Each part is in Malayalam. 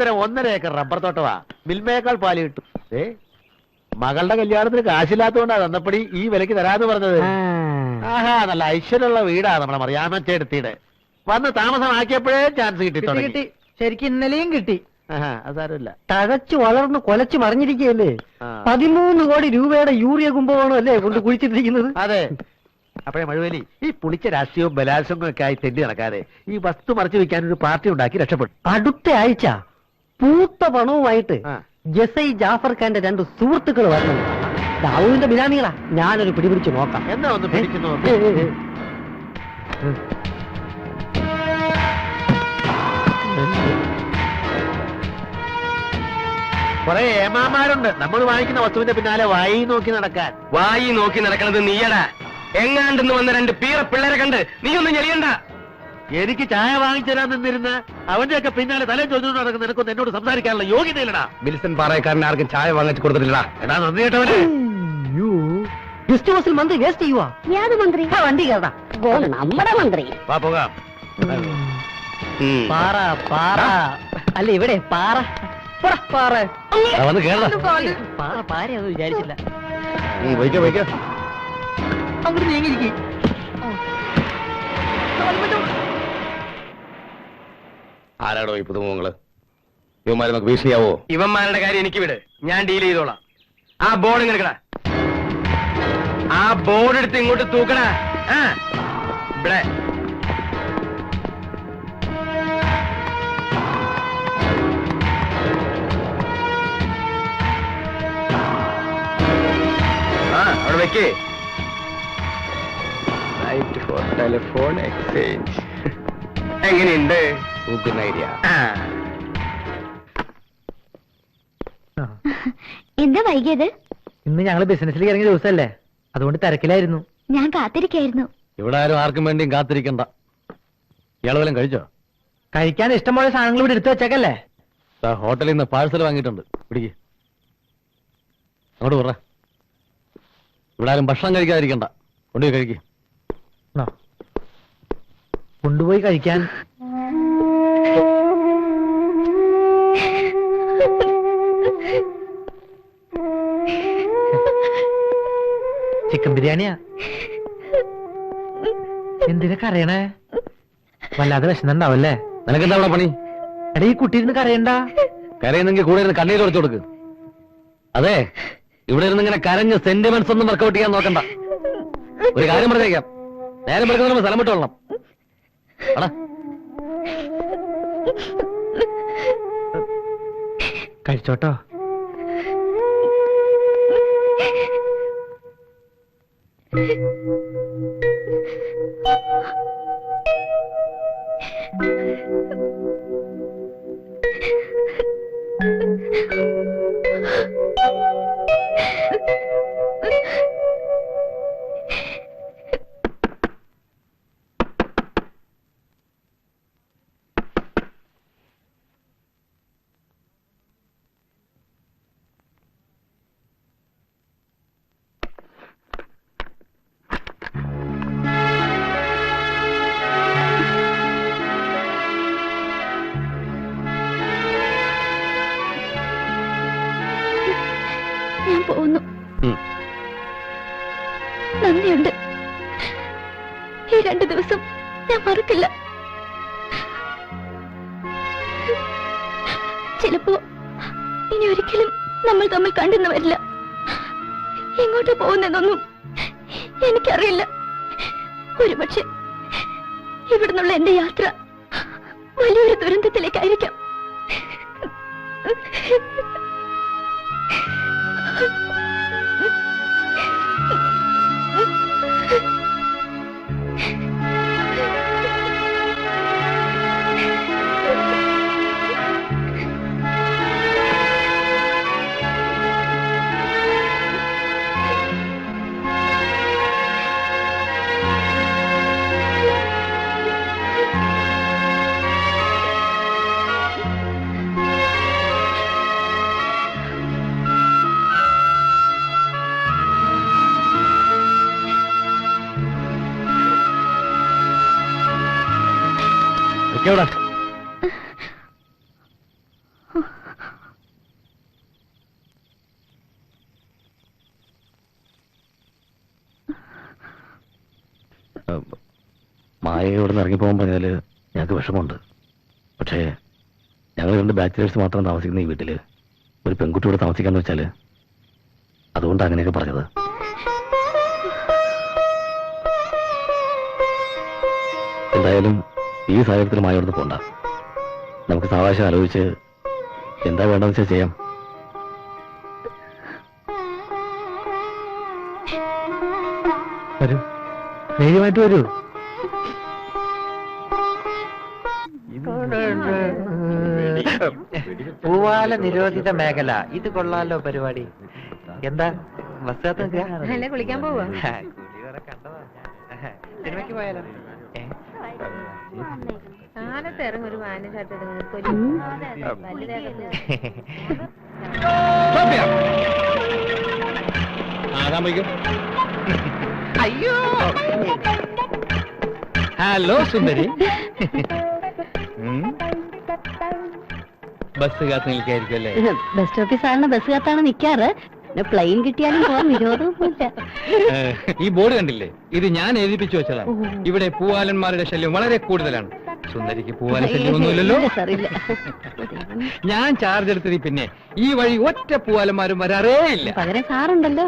ഒന്നൊന്നര 1.5 ഏക്കർ റബ്ബർ തോട്ടമാ. മിൽമയേക്കാൾ പാല് കിട്ടും. മകളുടെ കല്യാണത്തിന് കാശില്ലാത്തതുകൊണ്ടാ തന്നപ്പടി ഈ വിലക്ക് തരാന്ന് പറഞ്ഞത്. ആഹാ, നല്ല ഐശ്വര്യമുള്ള വീടാ നമ്മളെ മറിയാമ്മച്ചേടത്തിയുടെ. വന്ന് താമസമാക്കിയപ്പോഴേ ചാൻസ് കിട്ടി. ശരിക്കും ഇന്നലെയും കിട്ടി. അതാരല്ല, തഴച്ചു വളർന്ന് കൊലച്ചു മറിഞ്ഞിരിക്കുകയല്ലേ. 13 കോടി രൂപയുടെ യൂറിയ കുംഭകോണം അല്ലേ കൊണ്ട് കുഴിച്ചിട്ടിരിക്കുന്നത്. അതെ. അപ്പഴേ മഴുവേലി, ഈ പുളിച്ച രാഷ്ട്രീയവും ബലാത്സംഗവും ഒക്കെ ആയി തെണ്ടി നടക്കാതെ ഈ വസ്തു മറിച്ചു വെക്കാൻ ഒരു പാർട്ടി ഉണ്ടാക്കി രക്ഷപ്പെട്ടു. അടുത്ത ആഴ്ച പൂത്ത പണവുമായിട്ട് ജസൈ ജാഫർ ഖാന്റെ 2 സുഹൃത്തുക്കൾ വരണം. ദാവൂദിന്റെ ബിനാമികളാ. ഞാനൊരു പിടിപിടിച്ച് നോക്കാം. എന്നാ ഒന്ന് പിടിച്ചു നോക്കാം. കുറെ ഏമാമാരുണ്ട് നമ്മൾ വാങ്ങിക്കുന്ന വസ്തുവിന്റെ പിന്നാലെ വായി നോക്കി നടക്കാൻ. വായി നോക്കി നടക്കണത് നീയടാ. എങ്ങാണ്ടെന്ന് വന്ന 2 പീറ പിള്ളേരെ കണ്ട് നീ ഒന്നും ഞെളിയണ്ട. എനിക്ക് ചായ വാങ്ങിച്ചരാൻ നിന്നിരുന്ന് അവന്റെ ഒക്കെ പിന്നാലെ തലേ ചോദിച്ചു നടക്കുന്ന നിനക്കൊന്നും എന്നോട് സംസാരിക്കാനുള്ള യോഗ്യതയില്ലടാ. വിൽസൺ പാറയക്കാരൻ ആർക്കും ചായ വാങ്ങിച്ചു കൊടുത്തിട്ടില്ല. എടാ നന്ദി കേട്ടവനെ. ഗസ്റ്റ് ഹൗസിൽ മന്ത്രി വേസ്റ്റ് ചെയ്യുവാ. ഏത് മന്ത്രി? വണ്ടി കേട്ടാ നമ്മുടെ മന്ത്രി. വാ പോകാം. പാറ പാറ അല്ല ഇവിടെ പാറ പാറ വന്ന് കേരള പാറ പാരയൊന്നും വിചാരിച്ചില്ല. അങ്ങോട്ട് നീങ്ങിരിക്കും. ആരാടോ ഈ പുതുമുഖങ്ങള്? ഇവന്മാരെ നമുക്ക് ഭീഷണിയാവോ? ഇവന്മാരുടെ കാര്യം എനിക്ക് വിട്, ഞാൻ ഡീൽ ചെയ്തോളാം. ആ ബോർഡ് ഇങ്ങനെ എടുക്കടാ. ആ ബോർഡ് എടുത്ത് ഇങ്ങോട്ട് തൂക്കടാ. ഇവിടെ അവിടെ വെക്കേ. ടെലിഫോൺ എക്സ്ചേഞ്ച് എങ്ങനെയുണ്ട്? ഐഡിയ. എന്താ വൈകിയത്? ഇന്ന് ഞങ്ങള് ബിസിനസ്സിലേക്ക് ഇറങ്ങിയ ദിവസമല്ലേ, അതുകൊണ്ട് തിരക്കിലായിരുന്നു. ഞാൻ കാത്തിരിക്കായിരുന്നു. ഇവിടെ ആരും ആർക്കും വേണ്ടിയും കാത്തിരിക്കണ്ട. ഇയാൾ വല്ലതും കഴിച്ചോ? കഴിക്കാൻ ഇഷ്ടംപോലെ സാധനങ്ങൾ ഇവിടെ എടുത്തു വെച്ചേക്കല്ലേ. ഹോട്ടലിൽ നിന്ന് പാഴ്സൽ വാങ്ങിയിട്ടുണ്ട്. പിടിക്ക്, അങ്ങോട്ട് പറ. ഇവിടെ ആരും ഭക്ഷണം കഴിക്കാതിരിക്കണ്ട, കൊണ്ടുപോയി കഴിക്കുക. കൊണ്ടുപോയി കഴിക്കാൻ ചിക്കൻ ബിരിയാണിയാ. എന്തിനാ കരയണേ? വല്ലാതെ വിശന്നുണ്ടാവല്ലേ? നിനക്കെന്താ അവിടെ പണി? എടാ ഈ കുട്ടി ഇരുന്ന് കരയണ്ട. കരയുന്നെങ്കിൽ കൂടെ ഇരുന്ന് കണ്ണീര് തുടച്ചു കൊടുക്ക്. അതെ, ഇവിടെ ഇരുന്ന് ഇങ്ങനെ കരഞ്ഞ് സെന്റിമെന്റ്സ് ഒന്നും വർക്കൗട്ട് ചെയ്യാൻ നോക്കണ്ട. ഒരു കാര്യം പറഞ്ഞേക്കാം, നേരം വെളുക്കുന്ന സ്ഥലം വിട്ടോളണം. അടാ കഴിച്ചോട്ടോ. ഞാൻ പോകുന്നു. നന്ദിയുണ്ട്. ഈ 2 ദിവസം ഞാൻ മറക്കില്ല. ചിലപ്പോ ഇനി ഒരിക്കലും നമ്മൾ തമ്മിൽ കണ്ടെന്ന് വരില്ല. എങ്ങോട്ട് പോകുന്നതൊന്നും എനിക്കറിയില്ല. ഒരുപക്ഷെ ഇവിടുന്നുള്ള എന്റെ യാത്ര വലിയൊരു ദുരന്തത്തിലേക്കായിരിക്കാം. മായയോട് നിന്ന് ഇറങ്ങിപ്പോകാൻ പറഞ്ഞാല് ഞങ്ങൾക്ക് വിഷമമുണ്ട്. പക്ഷേ ഞങ്ങൾ 2 ബാച്ചിലേഴ്സ് മാത്രം താമസിക്കുന്ന ഈ വീട്ടില് ഒരു പെൺകുട്ടിയോട് താമസിക്കാന്ന് വെച്ചാല് അതുകൊണ്ട് അങ്ങനെയൊക്കെ പറഞ്ഞത്. എന്തായാലും ഈ സാഹചര്യത്തിൽ മായോടത്ത് പോണ്ട. നമുക്ക് സാവകാശം ആലോചിച്ച് എന്താ വേണ്ടെന്ന് വെച്ചാൽ ചെയ്യാം. വരൂ, ധൈര്യമായിട്ട് വരൂ. പൂവാല നിരോധിത മേഖല, ഇത് കൊള്ളാലോ പരിപാടി. എന്താ ബസ് കാത്ത് കുളിക്കാൻ പോവാ. സിനിമയ്ക്ക് പോയാലോ? കാലത്ത് ഇറങ്ങും ഒരു വാന ഷർട്ട് അയ്യോ, ഹലോ സുന്ദരി. ബസ് കാത്ത് നിൽക്കായിരിക്കും അല്ലേ? ബസ് സ്റ്റോപ്പിൽ സാറിന് ബസ് കാത്താണ് നിൽക്കാറ്. പ്ലെയിൻ കിട്ടിയാലും പോകാൻ വിരോധമൊന്നുമില്ല. ഈ ബോർഡ് കണ്ടില്ലേ? ഇത് ഞാൻ എഴുതിപ്പിച്ചു വെച്ചതാണ്. ഇവിടെ പൂവാലന്മാരുടെ ശല്യം വളരെ കൂടുതലാണ്. സുന്ദരിക്ക് പൂവാല ശല്യമൊന്നുമില്ലല്ലോ. സാറില്ല. ഞാൻ ചാർജ് എടുത്തത് പിന്നെ ഈ വഴി ഒറ്റ പൂവാലന്മാരും വരാറേ ഇല്ല. പകരം സാറുണ്ടല്ലോ.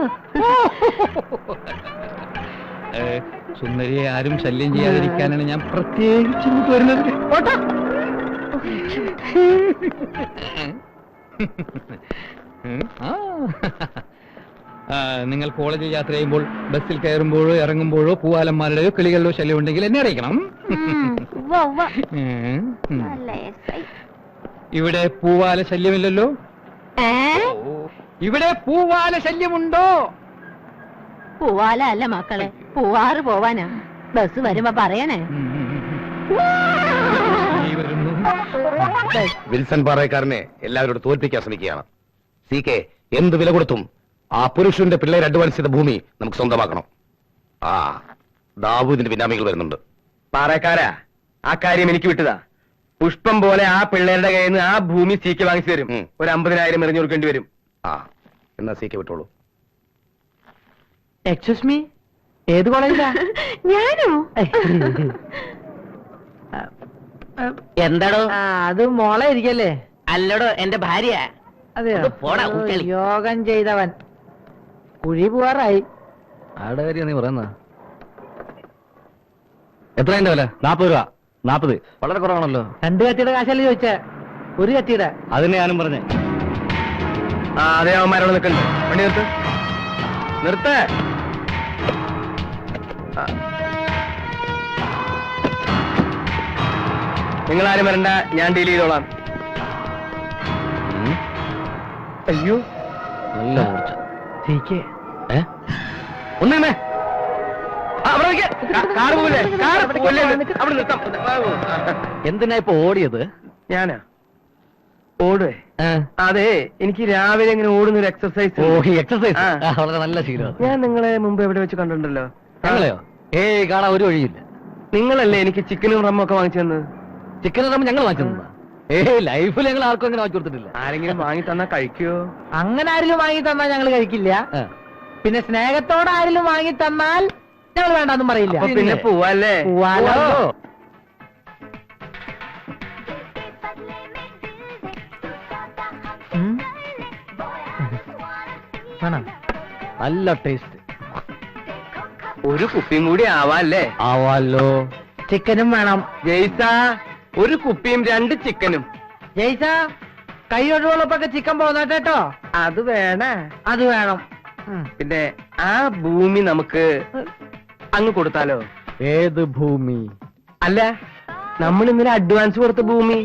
സുന്ദരിയെ ആരും ശല്യം ചെയ്യാതിരിക്കാനാണ് ഞാൻ പ്രത്യേകിച്ച് ഇങ്ങോട്ട് വരുന്നത്. നിങ്ങൾ കോളേജിൽ യാത്ര ചെയ്യുമ്പോൾ ബസ്സിൽ കയറുമ്പോഴോ ഇറങ്ങുമ്പോഴോ പൂവാലന്മാരുടെയോ കിളികളുടെയോ ശല്യം ഉണ്ടെങ്കിൽ എന്നെ അറിയിക്കണം. ഇവിടെ പൂവാല ശല്യമില്ലല്ലോ. ഇവിടെ പൂവാല ശല്യമുണ്ടോ? പൂവാല അല്ല മക്കളെ, പൂവാറ് പോവാനാ. ബസ് വരുമ്പോ പറയണേ. വിൽസൺ പാറയക്കാരനെ എല്ലാവരോടും തോൽപ്പിക്കാൻ ശ്രമിക്കുകയാണ്. CK എന്ത് വില കൊടുത്തും ആ പുരുഷന്റെ പിള്ളേർ അഡ്വാൻസ് ചെയ്ത ഭൂമി നമുക്ക് സ്വന്തമാക്കണം. ദാവൂദിന്റെ പിന്നാമികൾ വരുന്നുണ്ട്. പാറക്കാരാ, ആ കാര്യം എനിക്ക് വിട്ടതാ. പുഷ്പം പോലെ ആ പിള്ളേരുടെ കയ്യിൽ നിന്ന് ആ ഭൂമി CK വാങ്ങിച്ചു തരും. ഒരു 50,000 എറിഞ്ഞു കൊടുക്കേണ്ടി വരും. എന്നാ CK വിട്ടോളൂ. എക്സ്ക്യൂസ് മീ, ഏത് കോളേജിലാ? ഞാനോ? എന്താടോ? അത് മോളെ ഇരിക്കല്ലേ? അല്ലടോ, എന്റെ ഭാര്യ. അതെയോ? പോടാ, ഊച്ചളി. യോഗം ചെയ്തവൻ. കുഴി പോവാറായി. ആരുടെ കാര്യം നീ പറയുന്ന? എത്ര എന്റെ വില? 40 രൂപ. 40 വളരെ കുറവാണല്ലോ. 2 കത്തിയുടെ കാശല്ലേ ചോദിച്ചേ? 1 കത്തിയുടെ. അതിനെ ഞാനും പറഞ്ഞേ. അതേ അവന്മാരോട് നിൽക്കണ്ടേ? വണ്ടി നിർത്ത്, നിർത്തേ. നിങ്ങളാരും വരണ്ട, ഞാൻ ഡീൽ ചെയ്തോളാം. അയ്യോ, നല്ല മൂർച്ച. ഒന്നേ കാറ് പോലെ അവിടെ നിർത്താം. എന്തിനാ ഇപ്പൊ ഓടിയത്? ഞാനാ ഓടുവേ? അതെ, എനിക്ക് രാവിലെ ഇങ്ങനെ ഓടുന്ന ഒരു എക്സർസൈസ്. എക്സസൈസ് വളരെ നല്ല ശീലമാണ്. ഞാൻ നിങ്ങളെ മുമ്പ് എവിടെ വെച്ച് കണ്ടിട്ടുണ്ടല്ലോ. ഞങ്ങളെയോ? കാണാൻ ഒരു വഴിയില്ല. നിങ്ങളല്ലേ എനിക്ക് ചിക്കനും റമ്മും ഒക്കെ വാങ്ങിച്ചു തന്നത്? ചിക്കൻ റമ്മ ഞങ്ങൾ വാങ്ങിച്ചതാ. ലൈഫിൽ ഞങ്ങൾ ആർക്കും അങ്ങനെ വാങ്ങിച്ചു കൊടുത്തിട്ടില്ല. ആരെങ്കിലും വാങ്ങി തന്നാ കഴിക്കുവോ? അങ്ങനെ ആരെങ്കിലും വാങ്ങി തന്നാൽ ഞങ്ങൾ കഴിക്കില്ല. പിന്നെ സ്നേഹത്തോടെ ആരെങ്കിലും വാങ്ങി തന്നാൽ ഞങ്ങൾ വേണ്ടെന്നും പറയില്ല. അപ്പൊ പിന്നെ പോവാല്ലേ? പോവാലോ. നല്ല ടേസ്റ്റ്. ഒരു കുപ്പിയും കൂടി ആവാല്ലേ? ആവാലോ. ചിക്കനും വേണം. ജയ്സ, ഒരു കുപ്പിയും 2 ചിക്കനും. ജയ്സ, കൈ ഒഴിവുള്ളപ്പൊക്കെ ചിക്കൻ പോന്നേട്ടോ. അത് വേണേ? അത് വേണം. പിന്നെ ആ ഭൂമി നമുക്ക് അങ്ങ് കൊടുത്താലോ? ഏത് ഭൂമി? അല്ല, നമ്മൾ ഇന്നലെ അഡ്വാൻസ് കൊടുത്ത ഭൂമി.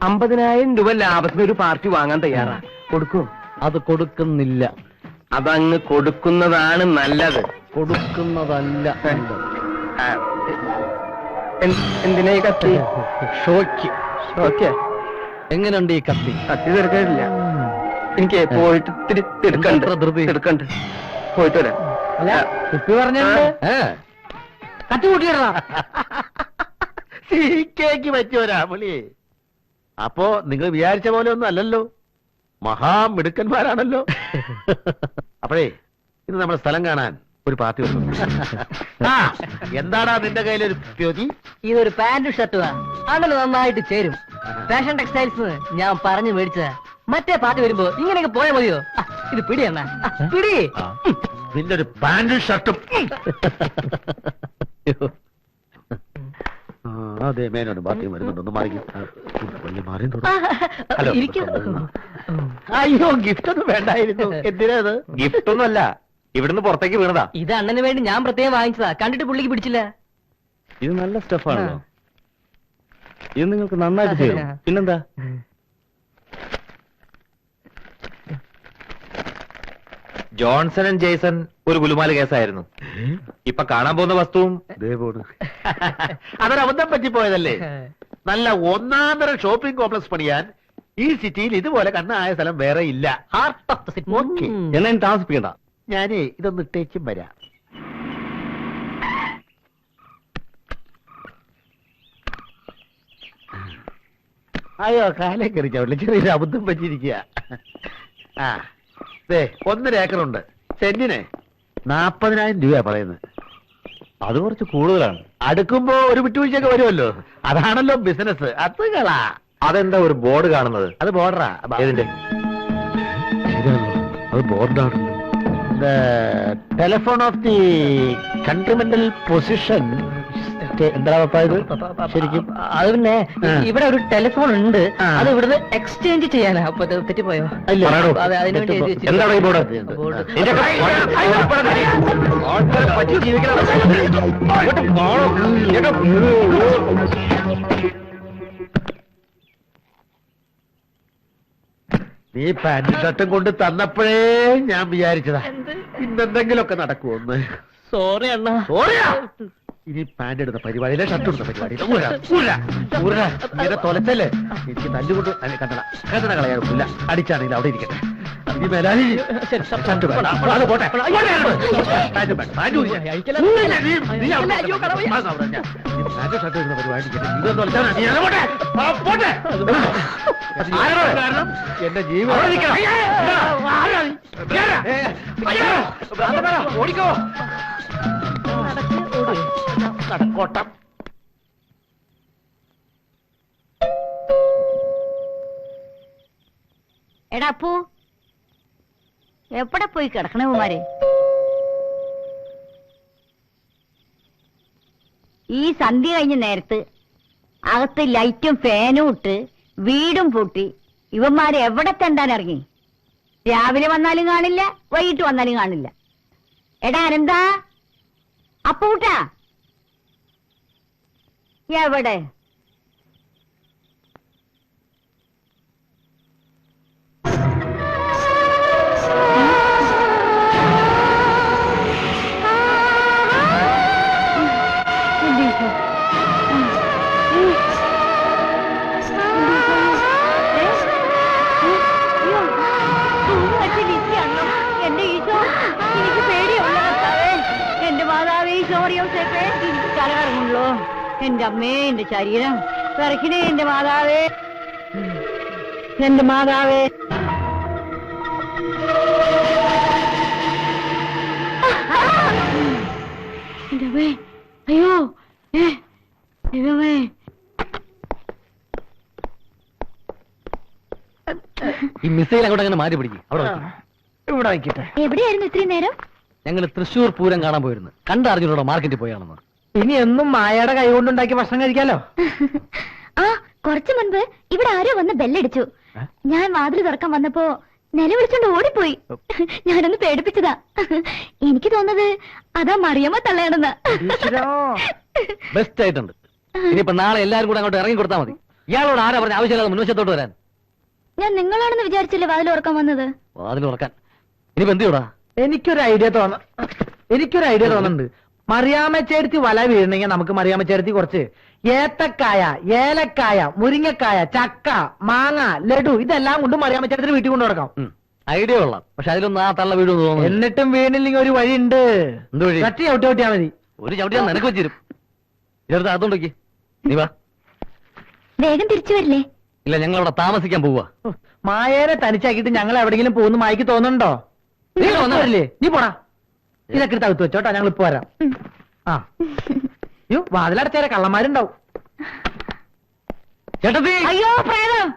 50,000 രൂപ ലാഭത്തിന് ഒരു പാർട്ടി വാങ്ങാൻ തയ്യാറാ. കൊടുക്കും? അത് കൊടുക്കുന്നില്ല. അതങ്ങ് കൊടുക്കുന്നതാണ് നല്ലത്. കൊടുക്കുന്നതല്ല. എന്തിനാ ഈ കത്തി? ഷോയ്ക്ക്. ഓക്കെ, എങ്ങനെയുണ്ട് ഈ കത്തി? കത്തി തീർക്കാനില്ല. എനിക്ക് പോയിട്ട് എടുക്കണ്ട്. പോയിട്ട് വരാം. അല്ല, കുപ്പി പറഞ്ഞിട്ടുണ്ട്. കത്തി കൂട്ടിയിടണം. CKക്ക് പറ്റിയവരാ പുള്ളി. അപ്പോ നിങ്ങൾ വിചാരിച്ച പോലെ ഒന്നും അല്ലല്ലോ, മഹാമിടുക്കന്മാരാണല്ലോ. അപ്പോഴേ ഇന്ന് നമ്മുടെ സ്ഥലം കാണാൻ ഒരു പാർട്ടി വന്നു. ആ, എന്താടാ നിന്റെ കയ്യിലൊരു പ്യോതി? ഇതൊരു പാന്റും ഷർട്ടുവാ, അങ്ങനെ നന്നായിട്ട് ചേരും. ഫാഷൻ ടെക്സ്റ്റൈൽസ് ഞാൻ പറഞ്ഞു മേടിച്ചതാ. മറ്റേ പാർട്ടി വരുമ്പോ ഇങ്ങനെയൊക്കെ പോയാൽ മതിയോ? ഇത് പിടി എന്നാ പിടി. നിന്റെ ഒരു പാന്റും ഷർട്ടും. അതെ, മേനോന് ബാത്റൂം വരുന്നുണ്ടോ? ഹലോ. ഇരിക്കൂ. അയ്യോ, ഗിഫ്റ്റ് ഒന്നും വേണ്ടായിരുന്നു. എന്തിനാ അത്? ഗിഫ്റ്റ് ഒന്നുമല്ല, ഇവിടുന്ന് പുറത്തേക്ക് വീണതാ. ഇത് അണ്ണന് വേണ്ടി ഞാൻ പ്രത്യേകം വാങ്ങിച്ചതാ, കണ്ടിട്ട് പുള്ളിക്ക് പിടിച്ചില്ല. ഇത് നല്ല സ്റ്റഫാണല്ലോ, ഇത് നിങ്ങൾക്ക് നന്നായിട്ട് ചെയ്യും. പിന്നെന്താ? ജോൺസൺ ആൻഡ് ജേസൺ ഒരു ഗുലുമാല കേസായിരുന്നു. ഇപ്പൊ കാണാൻ പോകുന്ന വസ്തുവും അതൊരു അബദ്ധം പറ്റിപ്പോയതല്ലേ. നല്ല ഒന്നാന്തരം ഷോപ്പിംഗ് കോംപ്ലക്സ് പണിയാൻ ഈ സിറ്റിയിൽ ഇതുപോലെ കണ്ണായ സ്ഥലം വേറെ ഇല്ല. Heart of the city. Okay, എന്നെ താമസിപ്പിക്കണ്ട. ഞാനേ ഇതൊന്ന് ഇട്ടേച്ചും വരാം. അയ്യോ, കാലേ കയറി ചവിട്ടില്ല, ചെറിയൊരു അബദ്ധം പറ്റിയിരിക്കുക. ആ, ദേ 1.5 ഏക്കറുണ്ട്. സെന്റിന് 40,000 രൂപ പറയുന്നത്. അത് കുറച്ച് കൂടുതലാണ്. അടുക്കുമ്പോ ഒരു വിട്ടുവീഴ്ചയൊക്കെ വരുമല്ലോ, അതാണല്ലോ ബിസിനസ്. അത് കളാ. അതെന്താ ഒരു ബോർഡ് കാണുന്നത്? അത് ബോർഡറാ. ഏതിന്റെ? അത് ബോർഡാണല്ലോ. Telephone of the continental position. എന്താ ഇത് ശരിക്കും? അത് പിന്നെ ആ. ഇവിടെ ഒരു ടെലിഫോൺ ഉണ്ട്, ആ. അത് ഇവിടുന്ന് എക്സ്ചേഞ്ച് ചെയ്യാനാ. അപ്പൊ ഇത് തെറ്റിപ്പോയോ? ഇല്ല. പറയണോ? അതെ, അതിനു വേണ്ടി എഴുതി വെച്ചിരിക്കുന്നു. എന്താണ് ഈ ബോർഡ്? ബോർഡ്. നിന്റെ ആൾക്കാരെ പറ്റി ജീവിക്കണം. ഇങ്ങോട്ട് പോണം. നീ പാന്റും ഷർട്ടും കൊണ്ട് തന്നപ്പോഴേ ഞാൻ വിചാരിച്ചതാ ഇന്നെന്തെങ്കിലുമൊക്കെ നടക്കുമെന്ന്. സോറി അണ്ണാ. ഓടിയാ. ഇനി പാന്റ് എടുത്ത പരിപാടിയിലെ ഷർട്ട് എടുത്ത പരിപാടിയിലെ ഇങ്ങനെ തൊലച്ചല്ലേ എനിക്ക് തല്ലുകൊണ്ട് കണ്ടട കളയാറില്ല. അടിച്ചാണെങ്കിൽ അവിടെ ഇരിക്കട്ടെ. ഇനി മേലാലി ഷർട്ട് വേണം. അത് പോട്ടെ. പാന്റ് വേണ്ട. പാന്റ് ഊരി. നീ പാന്റ് ഷർട്ട് ഇടുന്ന പരിപാടി ഇതൊന്നും തൊലച്ചാൽ നീ അത് പോട്ടെ. പോട്ടെ. കാരണം എന്റെ ജീവിതം ഓടിക്കോ. നടക്കോട്ടം. എടാ അപ്പു, എവിടെ പോയി കിടക്കണേ കുമാരെ? ഈ സന്ധ്യ കഴിഞ്ഞ നേരത്ത് അകത്ത് ലൈറ്റും ഫാനും ഇട്ട് വീടും പൂട്ടി ഇവന്മാരെ എവിടെ തെണ്ടാൻ ഇറങ്ങി? രാവിലെ വന്നാലും കാണില്ല, വൈകിട്ട് വന്നാലും കാണില്ല. എടാ അനന്താ, അപ്പൂട്ടാ എവിടെ? എന്റെ ഈശോ, എനിക്ക് പേടിയുള്ള കർത്താവേ, എന്റെ മാതാവേ, ഈശോറിയോസേപ്പേ, എനിക്ക് കലകറങ്ങുള്ളൂ. എന്റെ അമ്മേ, എന്റെ ശരീരം വിറയ്ക്കണേ. എന്റെ മാതാവേ, എന്റെ മാതാവേ. എന്റെ അമ്മേ, അയ്യോ, ദൈവമേ. ഈ മിസൈൽ അങ്ങോട്ട് അങ്ങനെ മാറ്റി പിടിക്കും. അവിടെ ഇവിടെ വയ്ക്കട്ടെ. എവിടെയായിരുന്നു ഇത്രയും നേരം? ഞങ്ങൾ തൃശ്ശൂർ പൂരം കാണാൻ പോയിരുന്നു. കണ്ടറിഞ്ഞൂടെ മാർക്കറ്റിൽ പോയാണെന്ന്. ഇനി എന്നും മായയുടെ കൈ കൊണ്ടുണ്ടാക്കിയ ഭക്ഷണം കഴിക്കാലോ. ആ, കുറച്ചു മുൻപ് ഇവിടെ ആരോ വന്ന് ബെല്ലടിച്ചു. ഞാൻ വാതിൽ തുറക്കാൻ വന്നപ്പോ നിലവിളിച്ചോണ്ട് ഓടിപ്പോയി. ഞാനൊന്ന് പേടിപ്പിച്ചതാ. എനിക്ക് തോന്നുന്നത് അതാ മറിയമ്മ തള്ളയാണെന്ന്. ബെസ്റ്റ് ആയിട്ടുണ്ട്. ഇനിയിപ്പോ നാളെ എല്ലാരും കൂടെ അങ്ങോട്ട് ഇറങ്ങി കൊടുത്താൽ മതി. ഇയാളോട് ആരാ പറഞ്ഞ ആവശ്യമില്ലാതെ മുൻവശത്തോട്ട് വരാൻ? ഞാൻ നിങ്ങളാണെന്ന് വിചാരിച്ചില്ലേ വാതിൽ തുറക്കാൻ വന്നത്? വാതിൽ തുറക്കാൻ ഇനിയിപ്പോ എന്ത് ചെയ്യൂടാ? എനിക്കൊരു ഐഡിയ തോന്നുന്നുണ്ട്. മറിയാമ്മച്ചേർത്തി വല വീഴണമെങ്കിൽ നമുക്ക് മറിയാമ്മച്ചേർത്തി കുറച്ച് ഏത്തക്കായ, ഏലക്കായ, മുരിങ്ങക്കായ, ചക്ക, മാങ്ങ, ലഡു ഇതെല്ലാം കൊണ്ട് മറിയാമ്മച്ചേർത്തിന് വീട്ടിൽ കൊണ്ടു നടക്കാം. ഐഡിയ കൊള്ളാം. പക്ഷെ അതിലൊന്നും ആ തള്ള വീട് തോന്നുന്നു. എന്നിട്ടും വീണില്ലെങ്കിൽ ഒരു വഴിയുണ്ട്. എന്ത് വഴി? കട്ടി ചവിട്ടിയാ മതി. ഒരു ചവിട്ടി ഞാൻ നിനക്ക് വെച്ചിരും. ഇതെടുത്ത് അതുകൊണ്ടൊക്കെ നീ വാ. വേഗം തിരിച്ചു വരില്ലേ? ഇല്ല, ഞങ്ങൾ അവിടെ താമസിക്കാൻ പോവാ. മായേനെ തനിച്ചാക്കിയിട്ട് ഞങ്ങൾ എവിടെയെങ്കിലും പോകുന്നു മായിക്ക് തോന്നുന്നുണ്ടോ? നീ വന്നില്ലേ? നീ പോടാ. ഇതൊക്കെ എടുത്ത് അകത്ത് വെച്ചോട്ടാ, ഞങ്ങൾ ഇപ്പൊ വരാം. ആ യോ, വാതിലടച്ചേരെ കള്ളന്മാരുണ്ടാവും. ചേട്ടത്തി, അയ്യോ പ്രേതം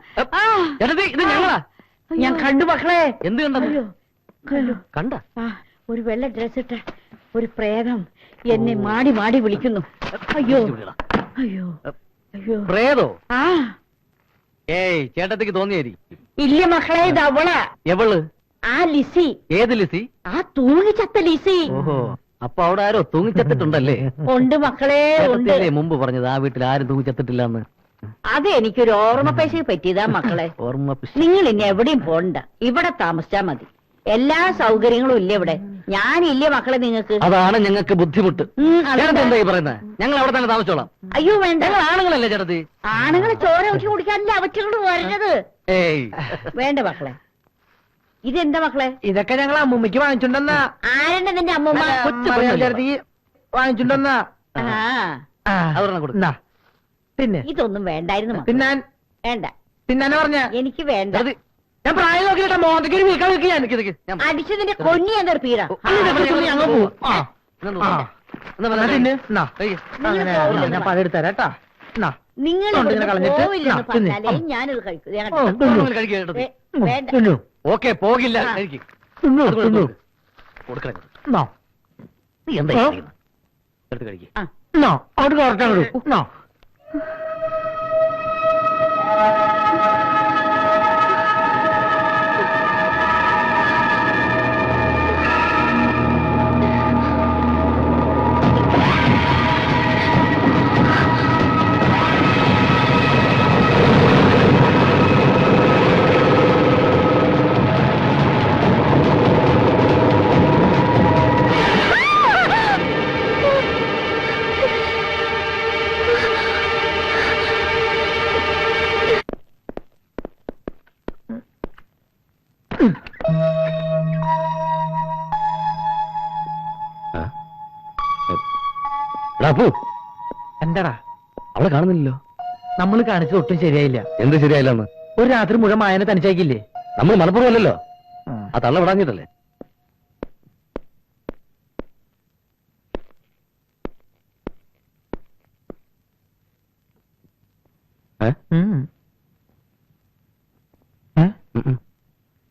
ആ, ചേട്ടത്തി, ഇത് ഞങ്ങളാ. ഞാൻ കണ്ടു മക്കളെ. എന്ത് കണ്ടത്? അയ്യോ, കണ്ടു. കണ്ട? ആ, ഒരു വെള്ള ഡ്രസ് ഇട്ട ഒരു പ്രേതം എന്നെ മാടി മാടി വിളിക്കുന്നു. അയ്യോ അയ്യോ അയ്യോ. പ്രേതോ? ആ ഏയ്, ചേട്ടത്തിക്ക് തോന്നിയായിരിക്കും. ഇല്ല മക്കളെ, ഇത് അവളാ. എവള്? ആ ലിസി, ഏത് ലിസി? ആ തൂങ്ങിച്ചത്ത ലിസി. ഓഹോ, അപ്പൊ അവിടെ ആരോ തൂങ്ങിച്ചത്തിട്ടുണ്ടല്ലേ? ഉണ്ട് മക്കളെ, ഉണ്ട്. ചേട്ടത്തിയല്ലേ മുമ്പ് പറഞ്ഞത് ആ വീട്ടിൽ ആരും തൂങ്ങിച്ചത്തിട്ടില്ലെന്ന്? അത് എനിക്കൊരു ഓർമ്മപ്പേശ പറ്റിയതാ മക്കളെ. ഓർമ്മ നിങ്ങൾ ഇനി എവിടെയും പോണ്ട, ഇവിടെ താമസിച്ചാ മതി. എല്ലാ സൗകര്യങ്ങളും ഇല്ല ഇവിടെ. ഞാനില്ലേ മക്കളെ നിങ്ങൾക്ക്? അതാണ് ഞങ്ങൾക്ക് ബുദ്ധിമുട്ട്. ചേട്ടത്തി എന്തായി പറയുന്നത്? ഞങ്ങൾ അവിടെ തന്നെ താമസിച്ചോളാം. അയ്യോ വേണ്ട, ഞങ്ങൾ ആണുങ്ങളല്ലേ ചേട്ടത്തി? ആണുങ്ങളെ ചോര ഊറ്റി കുടിക്കാനല്ലേ അവറ്റകൾ വരണത്. ഏയ്, വേണ്ട മക്കളെ. ഇതെന്താ മക്കളെ? ഇതൊക്കെ ഞങ്ങൾ അമ്മൂമ്മയ്ക്ക് വാങ്ങിച്ചുണ്ടെന്നാ. ആരെന്നെ നിന്റെ അമ്മൂമ്മ? ചേർത്തി വാങ്ങിച്ചുണ്ടെന്നാ. ആ, അതൊരെണ്ണം കൊടുക്ക്. എന്നാ, പിന്നെ ഇതൊന്നും വേണ്ടായിരുന്നു മക്കളെ. തിന്നാൻ വേണ്ട, തിന്നാനെ പറഞ്ഞ എനിക്ക് വേണ്ട. ചേട്ടത്തി, ഞാൻ പ്രായം നോക്കിയിട്ടാ മോന്തയ്ക്ക് ഒരു വീക്കാൻ വെക്കുക. നിക്ക് നിക്ക്. ഞാൻ അടിച്ചതിന്റെ കൊന്നി എന്തൊരു പീര. ഞങ്ങൾ പോവും. ആ ഇതൊന്ന് ആ. എന്നാ എന്നാ പറഞ്ഞേ. തിന്ന്. എന്നാ. കഴിക്ക്. അങ്ങനെ ഞാൻ പതെടുത്തരാട്ടാ. എന്നാ. നിങ്ങൾ ഉണ്ട്, ഇതിനെ കളഞ്ഞിട്ട്. പോവില്ലെന്ന് ആ, തിന്ന്. പറഞ്ഞാലേ ഞാനിത് കഴിക്കും. ഞാൻ ഓ, കണ്ടോ? തിന്നു. ഒരെണ്ണം കഴിക്ക് ചേട്ടത്തി. വേണ്ട. തിന്നു. ഓക്കെ, പോകില്ല. ആ. കഴിക്ക്. തിന്നു, അത് തിന്നു. കൊടുക്കണേ. എന്നാ. നീ എന്താ ആ. ചെയ്യുന്നത്? എടുത്ത് കഴിക്ക്. ആ, എന്നാ, അവിടെ കറക്റ്റാണ് വിടൂ. എന്നാ. ആ? എടാ അപ്പു, എന്താടാ അവളെ കാണുന്നില്ലല്ലോ. നമ്മൾ കാണിച്ചത് ഒട്ടും ശരിയായില്ല. എന്ത് ശരിയായില്ലെന്ന്? ഒരു രാത്രി മുഴുവൻ മായനെ തനിച്ചാക്കില്ലേ? നമ്മൾ മലപ്പുറമല്ലല്ലോ. ആ തള്ള വിടാഞ്ഞിട്ടല്ലേ?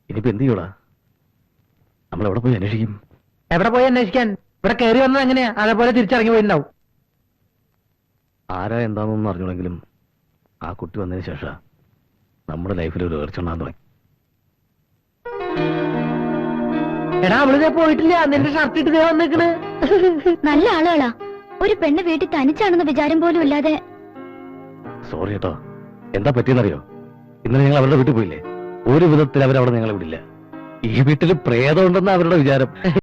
ഇനിയിപ്പോ എന്ത് ചെയ്യൂടാ? നമ്മൾ എവിടെ പോയി അന്വേഷിക്കും? എവിടെ പോയി അന്വേഷിക്കാൻ? ഇവിടെ കയറി വന്നത് എങ്ങനെയാ? അതേപോലെ തിരിച്ചിറങ്ങി പോയിട്ടുണ്ടാവും. ആരാ എന്താണെന്നൊന്നും അറിഞ്ഞുണ്ടെങ്കിലും ആ കുട്ടി വന്നതിന് ശേഷം നമ്മുടെ ലൈഫിൽ ഒരു ഉയർച്ചുണ്ടാകാൻ തുടങ്ങി. എടാ അവളിതേ പോയിട്ടില്ല. നിന്റെ ഷർട്ട് ഇട്ട് വന്നേക്കണ്. നല്ല ആളുകളാ. ഒരു പെണ്ണ് വീട്ടിൽ തനിച്ചാണെന്ന വിചാരം പോലും ഇല്ലാതെ. സോറി കേട്ടോ. എന്താ പറ്റിയെന്നറിയോ? ഇന്നലെ ഞങ്ങൾ അവരുടെ വീട്ടിൽ പോയില്ലേ? ഒരു വിധത്തിൽ അവരവിടെ ഞങ്ങളെ വിടില്ല. ഈ വീട്ടിൽ പ്രേതമുണ്ടെന്ന് അവരുടെ വിചാരം.